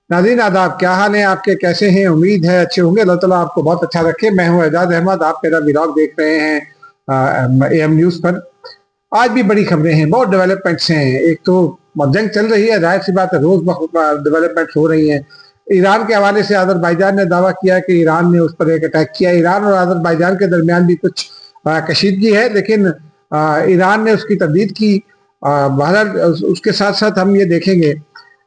नाज़रीन आदाब, क्या हाल है आपके, कैसे हैं? उम्मीद है अच्छे होंगे। अल्लाह ताला आपको बहुत अच्छा रखे। मैं हूं एजाज अहमद, आप मेरा व्लॉग देख रहे हैं AM न्यूज़ पर। आज भी बड़ी खबरें हैं, बहुत डेवलपमेंट्स हैं। एक तो जंग चल रही है, जाहिर सी बात है, रोज डेवलपमेंट्स हो रही हैं। ईरान के हवाले से अजरबैजान ने दावा किया कि ईरान ने उस पर एक अटैक किया। ईरान और अजरबैजान के दरमियान भी कुछ कशीदगी है, लेकिन ईरान ने उसकी तरदीद की। बहरहाल उसके साथ साथ हम ये देखेंगे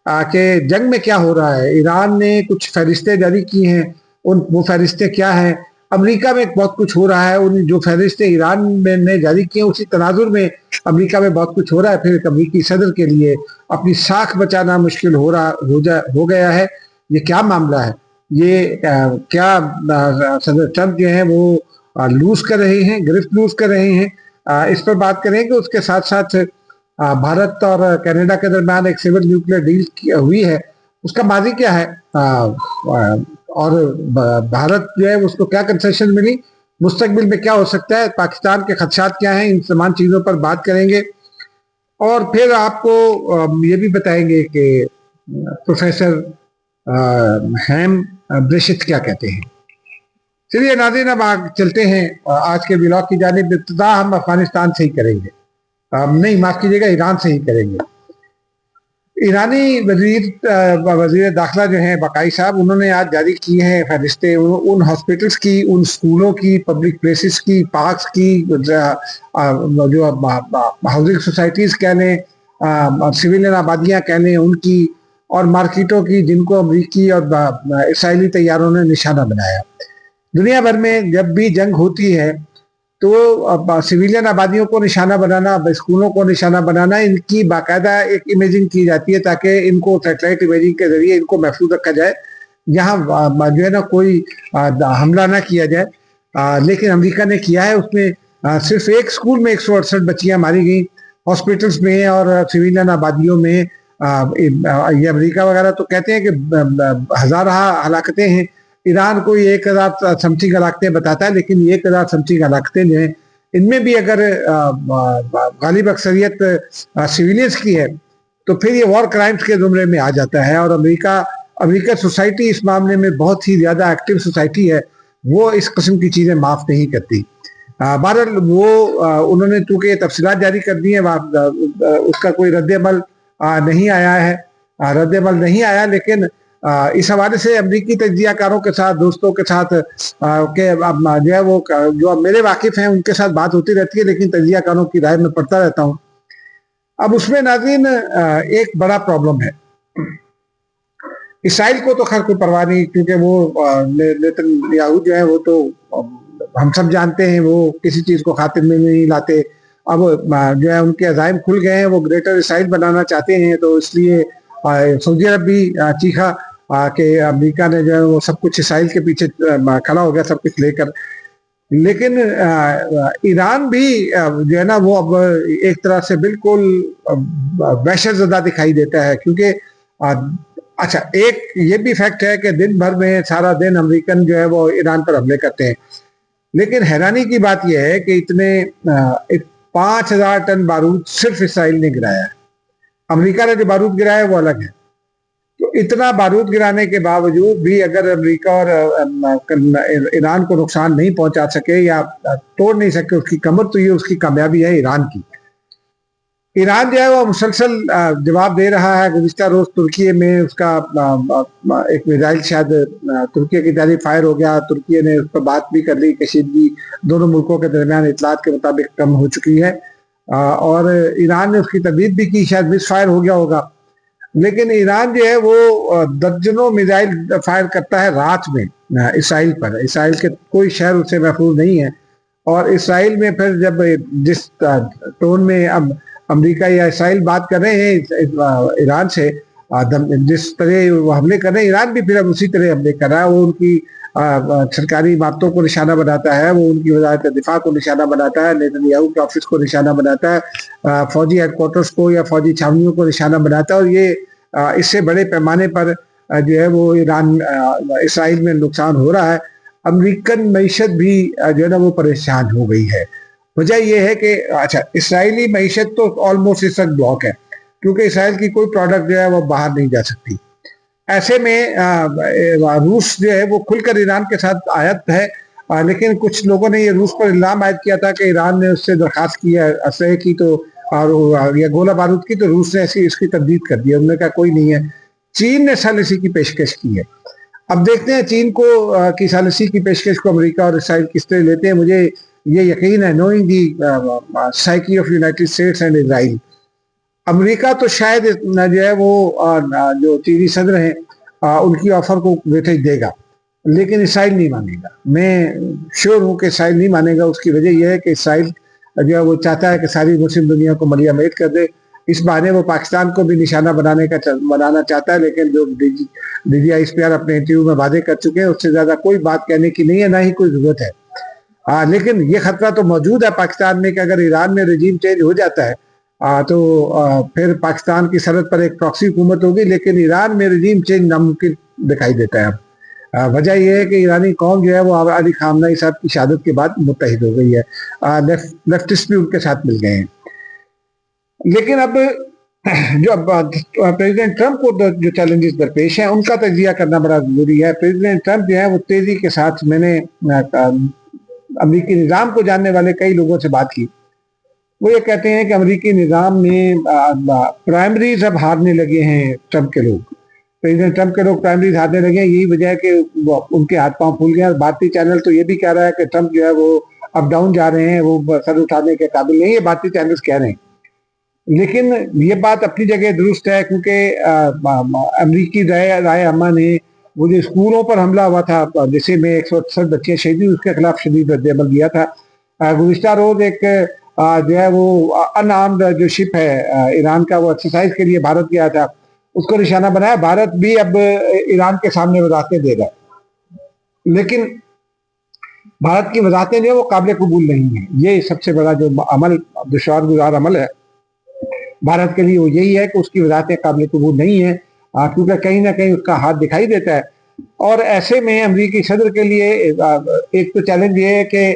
कि जंग में क्या हो रहा है। ईरान ने कुछ फहरिस्तें जारी की हैं, वो फहरिस्तें क्या हैं। अमेरिका में बहुत कुछ हो रहा है, उन जो फहरिस्तें ईरान में ने जारी की हैं उसी तनाजुर में अमेरिका में बहुत कुछ हो रहा है। फिर एक अमेरिकी सदर के लिए अपनी साख बचाना मुश्किल हो गया है। ये क्या मामला है? ये क्या सदर ट्रंप जो है वो लूज कर रहे हैं, गिरफ्त लूज कर रहे हैं? इस पर बात करेंगे। उसके साथ साथ भारत और कनाडा के दरमियान एक सिविल न्यूक्लियर डील हुई है, उसका माजी क्या है? और भारत जो है उसको क्या कंसेशन मिली, मुस्तकबिल में क्या हो सकता है, पाकिस्तान के खदशात क्या हैं, इन तमाम चीज़ों पर बात करेंगे। और फिर आपको ये भी बताएंगे कि प्रोफेसर हैम ब्रेशित क्या कहते हैं। चलिए नाज़रीन, अब चलते हैं आज के व्लॉग की जानिब। इब्तिदा हम अफगानिस्तान से ही करेंगे, नहीं माफ कीजिएगा, ईरान से ही करेंगे। ईरानी वजीर दाखिला जो हैं बकाई साहब, उन्होंने आज जारी की हैं फहरिस्तें उन हॉस्पिटल्स की, उन स्कूलों की, पब्लिक प्लेसेस की, पार्क्स की, जो हाउसिंग सोसाइटीज़ कह लें, सिविलियन आबादियाँ कह लें उनकी, और मार्केटों की, जिनको अमरीकी और इसराइली तैयारों ने निशाना बनाया। दुनिया भर में जब भी जंग होती है तो सिविलियन आबादियों को निशाना बनाना, स्कूलों को निशाना बनाना, इनकी बाकायदा एक इमेजिंग की जाती है ताकि इनको सैटेलाइट इमेजिंग के जरिए इनको महफूज रखा जाए, यहाँ जो है ना कोई हमला ना किया जाए। लेकिन अमेरिका ने किया है। उसमें सिर्फ एक स्कूल में 168 बच्चियां मारी गई, हॉस्पिटल्स में और सिविलियन आबादियों में। ये अमेरिका वगैरह तो कहते हैं कि हजार हलाकतें हैं। ईरान कोई 1000 समथिंग हलाकतें बताता है, लेकिन 1000 समथिंग हलाकतें जो हैं इनमें भी अगर गालिब अक्सरियत सिविलियंस की है तो फिर ये वॉर क्राइम्स के जुमरे में आ जाता है। और अमेरिका सोसाइटी इस मामले में बहुत ही ज्यादा एक्टिव सोसाइटी है, वो इस किस्म की चीजें माफ नहीं करती। बहरहाल वो उन्होंने चूंकि ये तफसीलात जारी कर दी है, उसका कोई रद्द-ए-अमल नहीं आया है, रद्द-ए-अमल नहीं आया। लेकिन इस हवाले से अमरीकी तज्जियाकारों के साथ, दोस्तों के साथ के जो है वो जो मेरे वाकिफ हैं उनके साथ बात होती रहती है, लेकिन तज्जियाकारों की राय में पढ़ता रहता हूँ। अब उसमें नाज़रीन एक बड़ा प्रॉब्लम है। इसराइल को तो खैर कोई परवाह नहीं, क्योंकि वो नेतन्याहू जो है वो तो हम सब जानते हैं वो किसी चीज को खातिर में नहीं लाते। अब जो है उनके अज़ाइम खुल गए हैं, वो ग्रेटर इसराइल बनाना चाहते हैं, तो इसलिए सऊदी अरब भी चीखा कि अमेरिका ने जो है वो सब कुछ इसराइल के पीछे खड़ा हो गया, सब कुछ लेकर। लेकिन ईरान भी जो है ना वो अब एक तरह से बिल्कुल वहशतज़दा दिखाई देता है, क्योंकि अच्छा एक ये भी फैक्ट है कि दिन भर में सारा दिन अमेरिकन जो है वो ईरान पर हमले करते हैं। लेकिन हैरानी की बात यह है कि इतने 5000 टन बारूद सिर्फ इसराइल ने गिराया है। अमेरिका ने जो बारूद गिराया है वो अलग है। तो इतना बारूद गिराने के बावजूद भी अगर अमेरिका और ईरान को नुकसान नहीं पहुंचा सके या तोड़ नहीं सके उसकी कमर, तो ये उसकी कामयाबी है ईरान की। ईरान जो है वो मुसलसल जवाब दे रहा है। गुज़िश्ता रोज तुर्की में उसका एक मिसाइल शायद तुर्की की जानिब फायर हो गया, तुर्की ने उस पर बात भी कर ली। कशीदगी दोनों मुल्कों के दरमियान इतलात के मुताबिक कम हो चुकी है, और ईरान ने उसकी तरदीद भी की, शायद मिस फायर हो गया होगा। लेकिन ईरान जो है वो दर्जनों मिसाइल फायर करता है रात में इसराइल पर। इसराइल के कोई शहर उससे महफूज नहीं है। और इसराइल में फिर जब जिस टोन में अब अमेरिका या इसराइल बात कर रहे हैं ईरान से, जिस तरह वो हमले कर रहे हैं, ईरान भी फिर अब उसी तरह हमले कर रहा है। वो उनकी सरकारी इमारतों को निशाना बनाता है, वो उनकी वज़ारत दिफा को निशाना बनाता है, नेतन्याहू के ऑफिस को निशाना बनाता है, फौजी हेडक्वार्टर्स को या फौजी छावनियों को निशाना बनाता है। और ये इससे बड़े पैमाने पर जो है वो इसराइल में नुकसान हो रहा है। अमेरिकन मईशत भी जो है ना वो परेशान हो गई है। वजह यह है कि अच्छा इसराइली मईशत तो ऑलमोस्ट इस वक्त ब्लॉक है, क्योंकि इसराइल की कोई प्रोडक्ट जो है वो बाहर नहीं जा सकती। ऐसे में रूस जो है वो खुलकर ईरान के साथ आयत है, लेकिन कुछ लोगों ने ये रूस पर इल्जाम आयद किया था कि ईरान ने उससे दरखास्त की है असलहे की तो और या गोला बारूद की, तो रूस ने ऐसी इसकी तरदीद कर दी। उन्होंने कहा कोई नहीं है। चीन ने सालिसी की पेशकश की है। अब देखते हैं चीन को की सालिसी की पेशकश को अमेरिका और इसराइल किस तरह लेते हैं। मुझे ये यकीन है, knowing the psyche of United states and Israel, America तो शायद जो है वो जो चीनी सदर हैं उनकी ऑफर को वेटेज देगा, लेकिन इसराइल नहीं मानेगा। मैं श्योर हूँ कि इसराइल नहीं मानेगा। उसकी वजह यह है कि इसराइल जो है वो चाहता है कि सारी मुस्लिम दुनिया को मलिया मेट कर दे। इस बहाने वो पाकिस्तान को भी निशाना बनाना चाहता है, लेकिन जो DGI इस्पियार अपने इंटरव्यू में वादे कर चुके हैं उससे ज्यादा कोई बात कहने की नहीं है, ना ही कोई जरूरत है। लेकिन ये खतरा तो मौजूद है पाकिस्तान में कि अगर ईरान में रजीम चेंज हो जाता है तो फिर पाकिस्तान की सरहद पर एक प्रॉक्सी हुकूमत होगी, लेकिन ईरान में रजीम चेंज नामुमकिन दिखाई देता है। वजह यह है कि ईरानी कौम जो है वो अली खामनेई साहब की शहादत के बाद मुत्तहिद हो गई है। लेफ्टिस्ट भी उनके साथ मिल गए हैं। लेकिन अब जो प्रेसिडेंट ट्रंप को जो चैलेंजेस दरपेश हैं उनका तजिया करना बड़ा जरूरी है। प्रेसिडेंट ट्रंप जो है वो तेजी के साथ, मैंने अमेरिकी निज़ाम को जानने वाले कई लोगों से बात की, वो ये कहते हैं कि अमेरिकी निज़ाम में प्राइमरीज अब हारने लगे हैं। ट्रंप के लोग, प्रेसिडेंट ट्रंप के लोग प्राइमरीज हारने लगे हैं। यही वजह है कि उनके हाथ पांव फूल गए। और भारतीय चैनल तो ये भी कह रहा है कि ट्रंप जो है वो अप डाउन जा रहे हैं, वो सर उठाने के काबिल नहीं है। भारतीय चैनल्स कह रहे हैं, लेकिन ये बात अपनी जगह दुरुस्त है, क्योंकि अमरीकी राय अम्मा ने वो जो स्कूलों पर हमला हुआ था जिसे में 168 बच्चे शहीद हुए, उसके खिलाफ शदीद रद्द-ए-अमल दिया था। गुज़िश्ता रोज एक जो है वो अनआर्म्ड जो शिप है ईरान का, वो एक्सरसाइज के लिए भारत गया था, उसको निशाना बनाया। भारत भी अब ईरान के सामने वजाहतें दे रहा है, लेकिन भारत की वजाहतें जो है वो काबिल कबूल नहीं है। ये सबसे बड़ा जो अमल, दुश्वार गुजार अमल है भारत के लिए, वो यही है कि उसकी वजाहतें काबिल कबूल नहीं है, क्योंकि कहीं ना कहीं उसका हाथ दिखाई देता है। और ऐसे में अमरीकी सदर के लिए एक तो चैलेंज ये है कि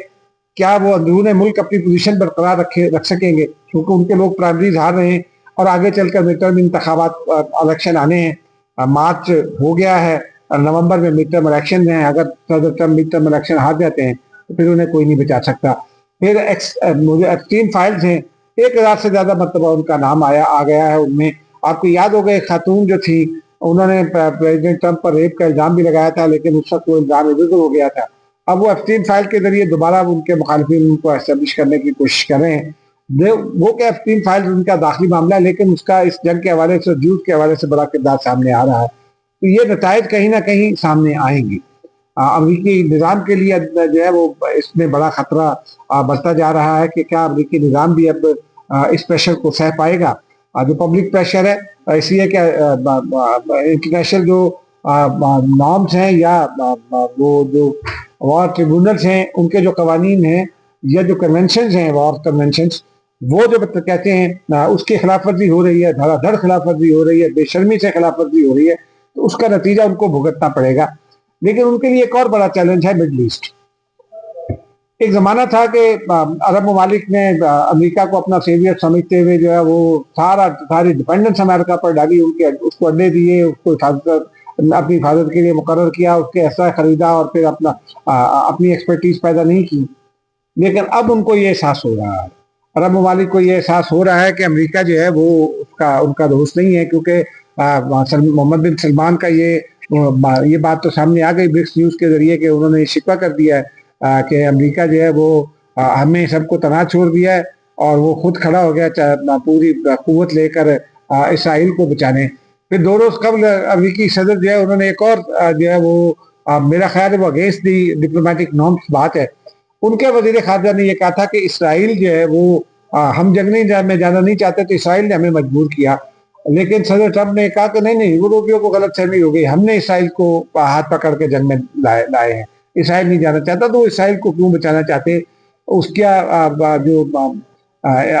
क्या वो अंदरूनी मुल्क अपनी पोजीशन बरकरार रख सकेंगे, क्योंकि उनके लोग प्राइमरीज हार रहे हैं और आगे चलकर मिड टर्म इंतखाबात इलेक्शन आने हैं। मार्च हो गया है, नवंबर में मिड टर्म इलेक्शन हैं। अगर सदर ट्रंप मिड टर्म इलेक्शन हार जाते हैं तो फिर उन्हें कोई नहीं बचा सकता। फिर एक्सट्रीम फाइल्स हैं, 1000 से ज्यादा मरतबा उनका नाम आ गया है उनमें। आपको याद होगा एक खातून जो थी, उन्होंने प्रेसिडेंट ट्रंप पर रेप का इल्जाम भी लगाया था, लेकिन उस वक्त वो इल्जाम इधर हो गया था। अब वो एप्स्टीन फाइल के जरिए दोबारा उनके मुखालिफिन उनको एस्टेब्लिश करने की कोशिश कर रहे हैं। वो क्या एप्स्टीन फाइल उनका दाखिली मामला है, लेकिन उसका इस जंग के हवाले से, जूस के हवाले से बड़ा किरदार सामने आ रहा है। तो ये नतायज कहीं ना कहीं सामने आएंगे। अमरीकी निज़ाम के लिए जो है वो इसमें बड़ा खतरा बढ़ता जा रहा है कि क्या अमरीकी निज़ाम भी अब इस प्रेशर को सह पाएगा। जो पब्लिक प्रेशर है, इसलिए क्या इंटरनेशनल जो नॉर्म्स हैं या वो जो वॉर ट्रिब्यूनल्स हैं, उनके जो कवानीन हैं या जो कन्वेंशन हैं, वॉर कन्वेंशन, वो जो कहते हैं उसकी खिलाफ वर्जी हो रही है, धड़ाधड़ खिलाफ वर्जी हो रही है, बेशर्मी से खिलाफ वर्जी हो रही है, तो उसका नतीजा उनको भुगतना पड़ेगा। लेकिन उनके लिए एक और बड़ा चैलेंज है मिडल ईस्ट। एक जमाना था कि अरब ममालिक ने अमेरिका को अपना सेवियर समझते हुए जो है वो सारी डिपेंडेंस अमेरिका पर डाली, उसको अड्डे दिए, उसको अपनी हिफाजत के लिए मुकर्रर किया, उसके ऐसा खरीदा और फिर अपनी एक्सपर्टीज पैदा नहीं की। लेकिन अब उनको ये एहसास हो रहा है, अरब ममालिक को ये एहसास हो रहा है कि अमेरिका जो है वो उनका दोस्त नहीं है, क्योंकि मोहम्मद बिन सलमान का ये बात तो सामने आ गई ब्रिक्स न्यूज के जरिए कि उन्होंने शिकवा कर दिया है कि अमेरिका जो है वो हमें सबको तना छोड़ दिया है और वो खुद खड़ा हो गया पूरी कुव्वत लेकर इसराइल को बचाने। फिर 2 रोज कबल अमेरिकी सदर जो है उन्होंने एक और जो है वो मेरा ख्याल है वो अगेंस्ट दी डिप्लोमेटिक नॉर्म्स बात है। उनके वजीर खारजा ने यह कहा था कि इसराइल जो है वो हम जंग में जाना नहीं चाहते, तो इसराइल ने हमें मजबूर किया। लेकिन सदर ट्रंप ने कहा कि नहीं, यूरोपियों को गलत फहमी हो गई, हमने इसराइल को हाथ पकड़ के जंग में लाए हैं, इसराइल नहीं जाना चाहता, तो इसराइल को क्यों बचाना चाहते। उसका जो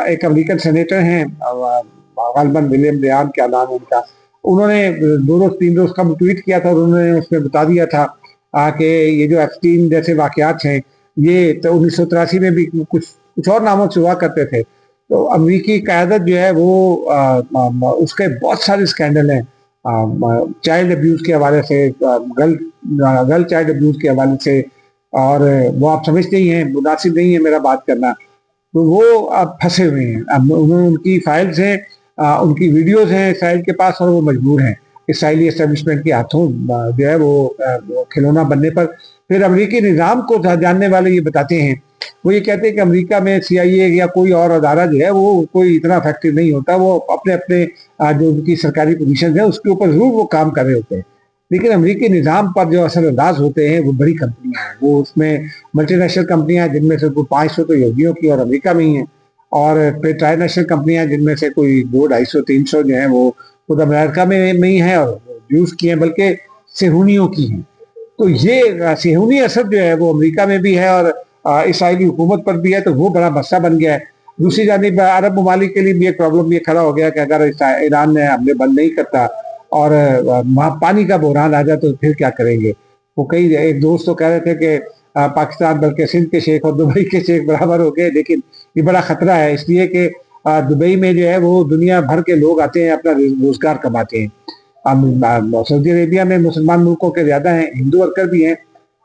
एक अमेरिकन सेनेटर हैं गालिबन विलियम रेयान, क्या नाम है उनका, उन्होंने 2 रोज 3 रोज का ट्वीट किया था और उन्होंने उसमें बता दिया था कि ये जो एप्स्टीन जैसे वाकयात हैं ये तो 1983 में भी कुछ और नामों से हुआ करते थे। تو امریکی قیادت جو ہے وہ اس کے بہت سارے اسکینڈل ہیں، چائلڈ ابیوز کے حوالے سے، گرل چائلڈ ابیوز کے حوالے سے، اور وہ آپ سمجھتے ہی ہیں، مناسب نہیں ہے میرا بات کرنا، تو وہ اب پھنسے ہوئے ہیں۔ اب ان کی فائلز ہیں، ان کی ویڈیوز ہیں اسرائیل کے پاس، اور وہ مجبور ہیں اسرائیلی اسٹیبلشمنٹ کے ہاتھوں جو ہے وہ کھلونا بننے پر۔ پھر امریکی نظام کو جاننے والے یہ بتاتے ہیں، وہ یہ کہتے ہیں کہ امریکہ میں CIA یا کوئی اور ادارہ جو ہے وہ کوئی اتنا افیکٹو نہیں ہوتا، وہ اپنے اپنے جو ان کی سرکاری پوزیشن ہیں اس کے اوپر ضرور وہ کام کر رہے ہوتے ہیں، لیکن امریکی نظام پر جو اثر انداز ہوتے ہیں وہ بڑی کمپنیاں ہیں، وہ اس میں ملٹی نیشنل کمپنیاں ہیں جن میں سے کوئی 500 تو یہودیوں کی اور امریکہ میں ہی ہیں، اور پھر ٹرائی نیشنل کمپنیاں جن میں سے کوئی 200 250 300 جو ہیں وہ خود امریکہ میں ہی ہیں اور جوز کی ہیں، بلکہ صہیونیوں کی ہیں۔ تو یہ صہیونی اثر جو ہے وہ امریکہ میں بھی ہے اور اسرائیلی حکومت پر بھی ہے، تو وہ بڑا مسئلہ بن گیا ہے۔ دوسری جانب عرب ممالک کے لیے بھی ایک پرابلم یہ کھڑا ہو گیا کہ اگر ایران نے حملے بند نہیں کرتا اور وہاں پانی کا بحران آ جائے تو پھر کیا کریں گے۔ وہ ایک دوست تو کہہ رہے تھے کہ پاکستان بلکہ سندھ کے شیخ اور دبئی کے شیخ برابر ہو گئے، لیکن یہ بڑا خطرہ ہے، اس لیے کہ دبئی میں جو ہے وہ دنیا بھر کے لوگ آتے ہیں، اپنا روزگار کماتے ہیں۔ سعودی عربیہ میں مسلمان ملکوں کے زیادہ ہیں، ہندو ورکر بھی ہیں،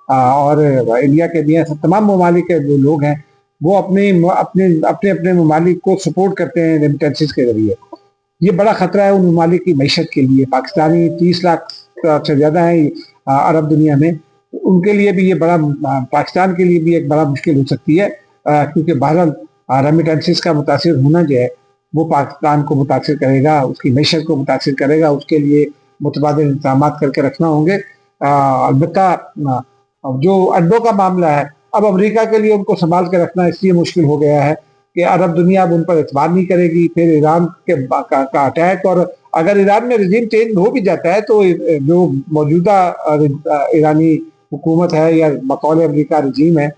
اور انڈیا کے بھی ہیں، تمام ممالک کے جو لوگ ہیں وہ اپنے ممالک کو سپورٹ کرتے ہیں ریمیٹنسز کے ذریعے۔ یہ بڑا خطرہ ہے ان ممالک کی معیشت کے لیے۔ پاکستانی 30 لاکھ سے زیادہ ہیں عرب دنیا میں، ان کے لیے بھی یہ بڑا، پاکستان کے لیے بھی ایک بڑا مشکل ہو سکتی ہے، کیونکہ بہرحال ریمیٹنسز کا متاثر ہونا جو ہے وہ پاکستان کو متاثر کرے گا، اس کی معیشت کو متاثر کرے گا، اس کے لیے متبادل انتظامات کر کے رکھنا ہوں گے۔ البتہ جو اڈوں کا معاملہ ہے، اب امریکہ کے لیے ان کو سنبھال کے رکھنا اس لیے مشکل ہو گیا ہے کہ عرب دنیا اب ان پر اعتبار نہیں کرے گی، پھر ایران کا اٹیک، اور اگر ایران میں رجیم چینج ہو بھی جاتا ہے تو جو موجودہ ایرانی حکومت ہے یا بقول امریکہ رجیم ہے،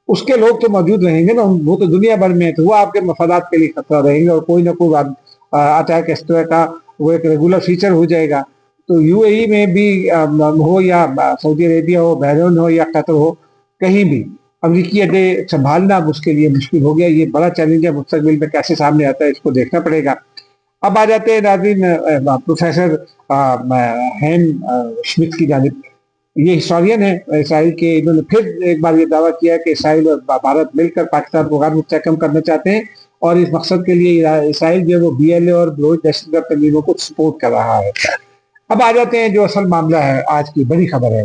اس کے لوگ تو موجود رہیں گے نا، وہ تو دنیا بھر میں ہے، تو وہ آپ کے مفادات کے لیے خطرہ رہیں گے، اور کوئی نہ کوئی اٹیک اس طرح کا وہ ایک ریگولر فیچر ہو جائے گا۔ تو UAE میں بھی ہو یا سعودی عربیہ ہو، بحرین ہو یا قطر ہو، کہیں بھی امریکی اڈے سنبھالنا اس کے لیے مشکل ہو گیا۔ یہ بڑا چیلنج ہے، مستقبل میں کیسے سامنے آتا ہے اس کو دیکھنا پڑے گا۔ اب آ جاتے ہیں ناظرین پروفیسر ہین شمت کی جانب۔ یہ ہسٹورین ہیں اسرائیل کے، انہوں نے پھر ایک بار یہ دعویٰ کیا کہ اسرائیل اور بھارت مل کر پاکستان کو غیر مستحکم کرنا چاہتے ہیں، اور اس مقصد کے لیے اسرائیل جو ہے وہ BLA اور بلوچ دہشت گرد تنظیموں کو سپورٹ کر رہا ہے۔ اب آ جاتے ہیں جو اصل معاملہ ہے، آج کی بڑی خبر ہے۔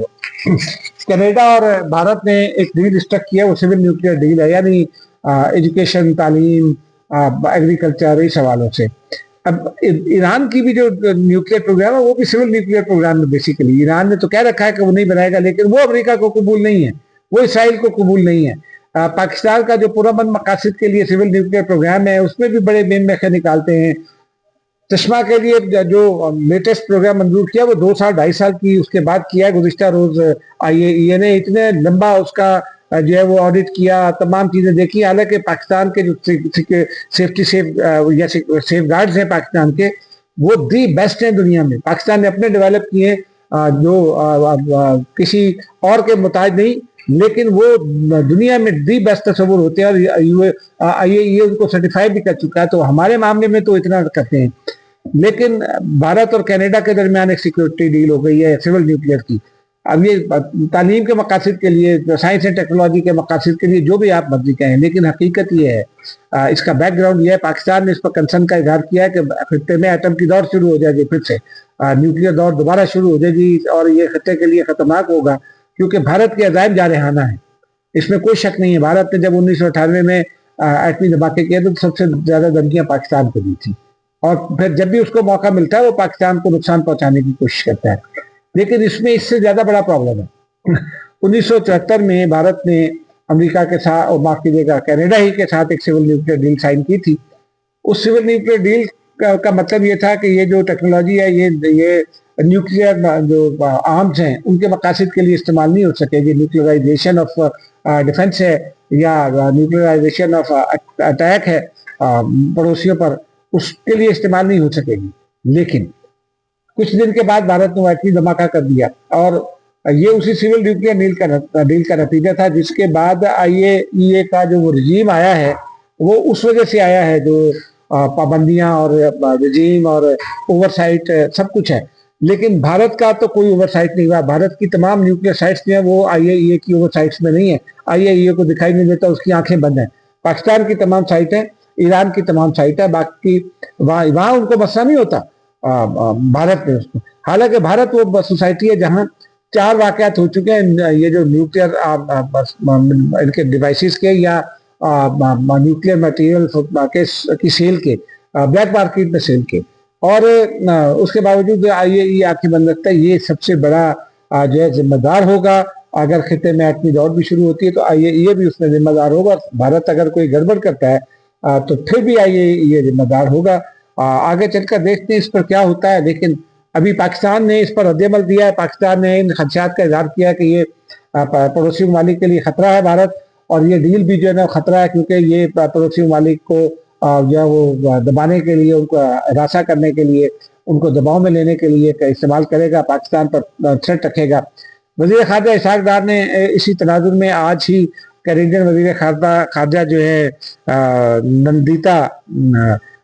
کینیڈا اور بھارت نے ایک ڈیل اسٹرک کیا، وہ سول نیوکلیئر ڈیل ہے، یعنی ایجوکیشن، تعلیم، ایگریکلچر، اس حوالوں سے۔ اب ایران کی بھی جو نیوکلیئر پروگرام ہے وہ بھی سول نیوکلیئر پروگرام ہے بیسیکلی۔ ایران نے تو کہہ رکھا ہے کہ وہ نہیں بنائے گا، لیکن وہ امریکہ کو قبول نہیں ہے، وہ اسرائیل کو قبول نہیں ہے۔ پاکستان کا جو پرامن مقاصد کے لیے سول نیوکلیئر پروگرام ہے اس میں بھی بڑے بین میخے نکالتے ہیں۔ چشمہ کے لیے جو لیٹسٹ پروگرام منظور کیا وہ 2 سال 2.5 سال کی اس کے بعد کیا ہے۔ گزشتہ روز IAEA نے اتنے لمبا اس کا جو ہے وہ آڈٹ کیا، تمام چیزیں دیکھی، حالانکہ پاکستان کے جو سیفٹی سیف گارڈز ہیں پاکستان کے، وہ دی بیسٹ ہیں دنیا میں۔ پاکستان نے اپنے ڈیولپ کیے ہیں، جو کسی اور کے محتاج نہیں، لیکن وہ دنیا میں دی بیسٹ تصور ہوتے ہیں، اور IAEA ان کو سرٹیفائی بھی کر چکا ہے، تو ہمارے معاملے میں تو اتنا کرتے ہیں۔ لیکن بھارت اور کینیڈا کے درمیان ایک سیکورٹی ڈیل ہو گئی ہے سول نیوکلیئر کی۔ اب یہ تعلیم کے مقاصد کے لیے، سائنس اینڈ ٹیکنالوجی کے مقاصد کے لیے، جو بھی آپ مرضی کہیں، لیکن حقیقت یہ ہے، اس کا بیک گراؤنڈ یہ ہے، پاکستان نے اس پر کنسرن کا اظہار کیا ہے کہ خطے میں ایٹم کی دور شروع ہو جائے گی، پھر سے نیوکلیئر دور دوبارہ شروع ہو جائے گی، اور یہ خطے کے لیے خطرناک ہوگا، کیونکہ بھارت کے عزائم جارحانہ ہیں، اس میں کوئی شک نہیں ہے۔ بھارت نے جب 1998 میں ایٹمی دھماکے کیے تو سب سے زیادہ دھمکیاں پاکستان کو دی تھی، اور پھر جب بھی اس کو موقع ملتا ہے وہ پاکستان کو نقصان پہنچانے کی کوشش کرتا ہے۔ لیکن اس میں اس سے زیادہ بڑا پرابلم ہے۔ 1974 میں بھارت نے امریکہ کے ساتھ، اور معاف کیجیے گا کینیڈا ہی کے ساتھ، ایک سول نیوکلیئر ڈیل سائن کی تھی۔ اس سول نیوکلیئر ڈیل کا مطلب یہ تھا کہ یہ جو ٹیکنالوجی ہے، یہ نیوکلیئر جو آرمز ہیں ان کے مقاصد کے لیے استعمال نہیں ہو سکے گی۔ نیوکلیئرائزیشن آف ڈیفنس ہے یا نیوکلیئرائزیشن آف اٹیک ہے پڑوسیوں پر، اس کے لیے استعمال نہیں ہو سکے گی۔ لیکن کچھ دن کے بعد بھارت نے ایٹمی دھماکہ کر دیا، اور یہ اسی سول نیوکلیئر ڈیل کا نتیجہ تھا، جس کے بعد IAEA کا جو وہ رجیم آیا ہے وہ اس وجہ سے آیا ہے جو پابندیاں اور رجیم اور اوور سائٹ سب کچھ ہے. لیکن بھارت کا تو کوئی اوور سائٹ نہیں ہوا. بھارت کی تمام نیوکلیر سائٹس جو ہیں وہ آئی اے ای اے کی اوور سائٹس میں نہیں ہے. آئی اے ای اے کو دکھائی نہیں دیتا, اس کی آنکھیں بند ہیں. پاکستان کی تمام سائٹیں, ایران کی تمام سائٹیں, باقی وہاں ان کو مسئلہ نہیں ہوتا بھارت میں. اس کو حالانکہ بھارت وہ سوسائٹی ہے جہاں 4 واقعات ہو چکے ہیں یہ جو نیوکلیر ان کے ڈیوائسز کے یا نیوکلیر مٹیریل کی سیل کے, بلیک مارکیٹ میں سیل کے, اور اس کے باوجود آئی اے ای آنکھیں بند رکھتا ہے. یہ سب سے بڑا جو ہے ذمہ دار ہوگا. اگر خطے میں ایٹمی دوڑ بھی شروع ہوتی ہے تو آئی اے ای بھی اس میں ذمہ دار ہوگا. بھارت اگر کوئی گڑبڑ کرتا ہے تو پھر بھی آئی اے ای ذمہ دار ہوگا. آگے چل کر دیکھتے ہیں اس پر کیا ہوتا ہے. لیکن ابھی پاکستان نے اس پر رد عمل دیا ہے. پاکستان نے ان خدشات کا اظہار کیا کہ یہ پڑوسی ممالک کے لیے خطرہ ہے بھارت, اور یہ ڈیل بھی جو ہے نا خطرہ ہے, کیونکہ یہ پڑوسی ممالک کو جو ہے وہ دبانے کے لیے, ان کو ہراساں کرنے کے لیے, ان کو دباؤ میں لینے کے لیے استعمال کرے گا, پاکستان پر تھریٹ رکھے گا. وزیر خارجہ اسحاق ڈار نے اسی تناظر میں آج ہی کینیڈین وزیر خارجہ جو ہے نندیتا,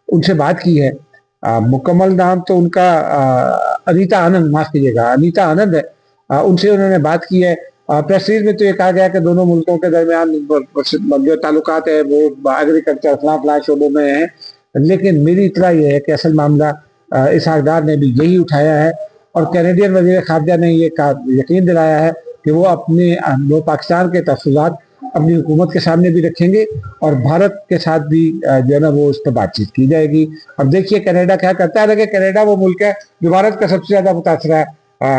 ان سے بات کی ہے. مکمل نام تو ان کا انیتا آنند, معاف کیجیے گا, انیتا آنند ہے. ان سے انہوں نے بات کی ہے. پریس ریلیز میں تو یہ کہا گیا کہ دونوں ملکوں کے درمیان جو تعلقات ہیں وہ ایگریکلچر فلاں شعبوں میں ہیں. لیکن میری اطلاع یہ ہے کہ اصل معاملہ اسحاق ڈار نے بھی یہی اٹھایا ہے, اور کینیڈین وزیر خارجہ نے یہ یقین دلایا ہے کہ وہ پاکستان کے تحفظات اپنی حکومت کے سامنے بھی رکھیں گے, اور بھارت کے ساتھ بھی جو ہے نا وہ اس پر بات چیت کی جائے گی. اب دیکھیے کینیڈا کیا کرتا ہے. کہ کینیڈا وہ ملک ہے جو بھارت کا سب سے زیادہ متاثرہ ہے.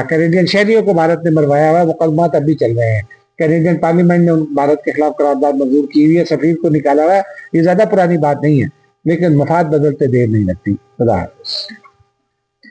کینیڈین شہریوں کو بھارت نے مروایا ہوا ہے. مقدمات اب بھی چل رہے ہیں. کینیڈین پارلیمنٹ نے بھارت کے خلاف قرارداد منظور کی ہوئی ہے, سفیر کو نکالا ہوا ہے. یہ زیادہ پرانی بات نہیں ہے, لیکن مفاد بدلتے دیر نہیں لگتی. خدا حافظ.